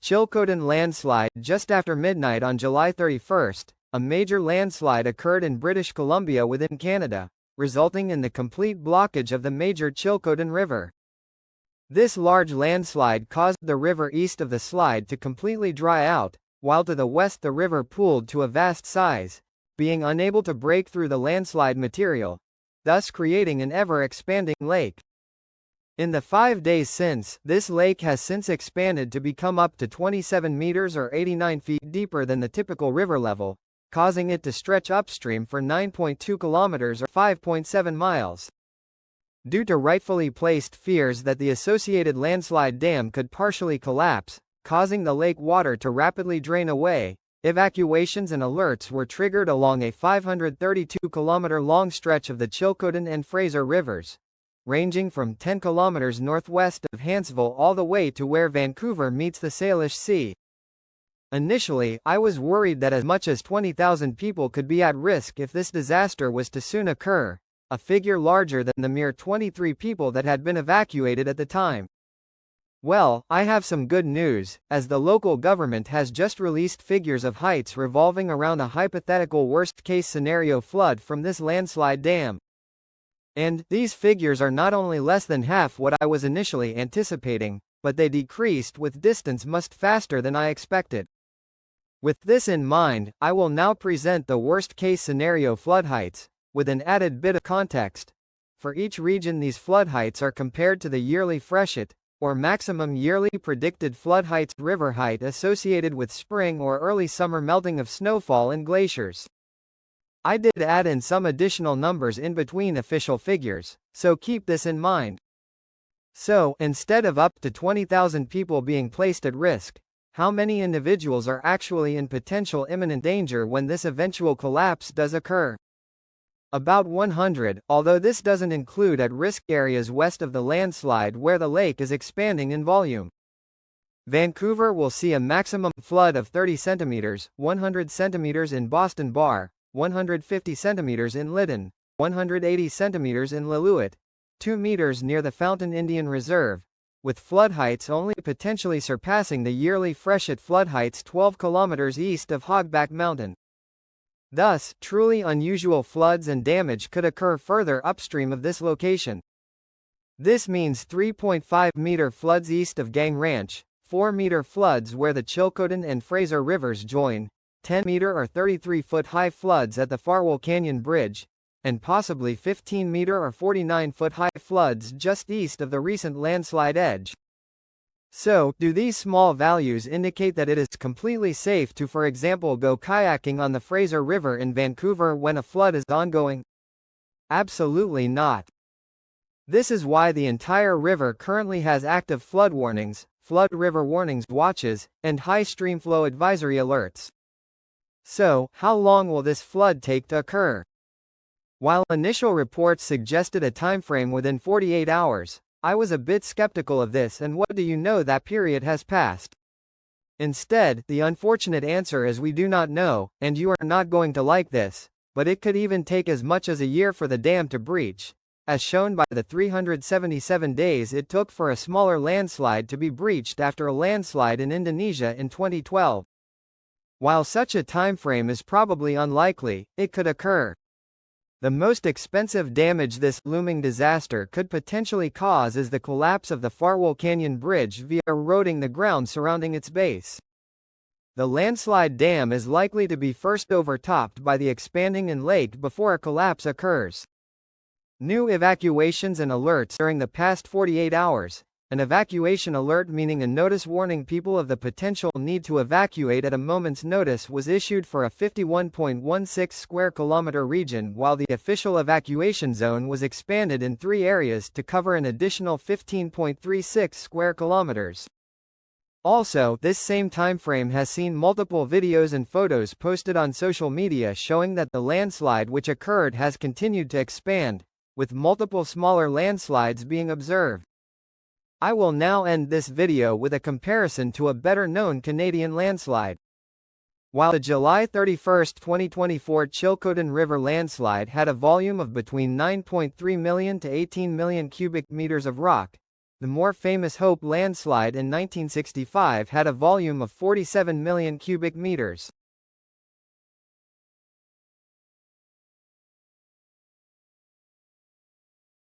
Chilcotin landslide. Just after midnight on July 31st, a major landslide occurred in British Columbia within Canada, resulting in the complete blockage of the major Chilcotin River. This large landslide caused the river east of the slide to completely dry out, while to the west the river pooled to a vast size, being unable to break through the landslide material, thus creating an ever-expanding lake. In the 5 days since, this lake has since expanded to become up to 27 meters or 89 feet deeper than the typical river level, causing it to stretch upstream for 9.2 kilometers or 5.7 miles. Due to rightfully placed fears that the associated landslide dam could partially collapse, causing the lake water to rapidly drain away, evacuations and alerts were triggered along a 532-kilometer-long stretch of the Chilcotin and Fraser rivers, ranging from 10 kilometers northwest of Hanceville all the way to where Vancouver meets the Salish Sea. Initially, I was worried that as much as 20,000 people could be at risk if this disaster was to soon occur, a figure larger than the mere 23 people that had been evacuated at the time. Well, I have some good news, as the local government has just released figures of heights revolving around a hypothetical worst-case scenario flood from this landslide dam. And these figures are not only less than half what I was initially anticipating, but they decreased with distance much faster than I expected. With this in mind, I will now present the worst-case scenario flood heights, with an added bit of context. For each region, these flood heights are compared to the yearly freshet, or maximum yearly predicted flood heights, river height associated with spring or early summer melting of snowfall in glaciers. I did add in some additional numbers in between official figures, so keep this in mind. So, instead of up to 20,000 people being placed at risk, how many individuals are actually in potential imminent danger when this eventual collapse does occur? About 100, although this doesn't include at-risk areas west of the landslide where the lake is expanding in volume. Vancouver will see a maximum flood of 30 centimeters, 100 centimeters in Boston Bar, 150 centimeters in Lytton, 180 centimeters in Lillooet, 2 meters near the Fountain Indian Reserve, with flood heights only potentially surpassing the yearly freshet flood heights 12 kilometers east of Hogback Mountain. Thus, truly unusual floods and damage could occur further upstream of this location. This means 3.5-meter floods east of Gang Ranch, 4-meter floods where the Chilcotin and Fraser rivers join, 10-meter or 33-foot high floods at the Farwell Canyon Bridge, and possibly 15-meter or 49-foot high floods just east of the recent landslide edge. So, do these small values indicate that it is completely safe to, for example, go kayaking on the Fraser River in Vancouver when a flood is ongoing? Absolutely not. This is why the entire river currently has active flood warnings, flood river warnings watches, and high streamflow advisory alerts. So, how long will this flood take to occur? While initial reports suggested a timeframe within 48 hours, I was a bit skeptical of this, and what do you know, that period has passed. Instead, the unfortunate answer is we do not know, and you are not going to like this, but it could even take as much as a year for the dam to breach, as shown by the 377 days it took for a smaller landslide to be breached after a landslide in Indonesia in 2012. While such a timeframe is probably unlikely, it could occur. The most expensive damage this looming disaster could potentially cause is the collapse of the Farwell Canyon Bridge via eroding the ground surrounding its base. The landslide dam is likely to be first overtopped by the expanding lake before a collapse occurs. New evacuations and alerts during the past 48 hours. An evacuation alert, meaning a notice warning people of the potential need to evacuate at a moment's notice, was issued for a 51.16 square kilometer region, while the official evacuation zone was expanded in 3 areas to cover an additional 15.36 square kilometers. Also, this same timeframe has seen multiple videos and photos posted on social media showing that the landslide which occurred has continued to expand, with multiple smaller landslides being observed. I will now end this video with a comparison to a better-known Canadian landslide. While the July 31, 2024 Chilcotin River landslide had a volume of between 9.3 million to 18 million cubic meters of rock, The more famous Hope landslide in 1965 had a volume of 47 million cubic meters.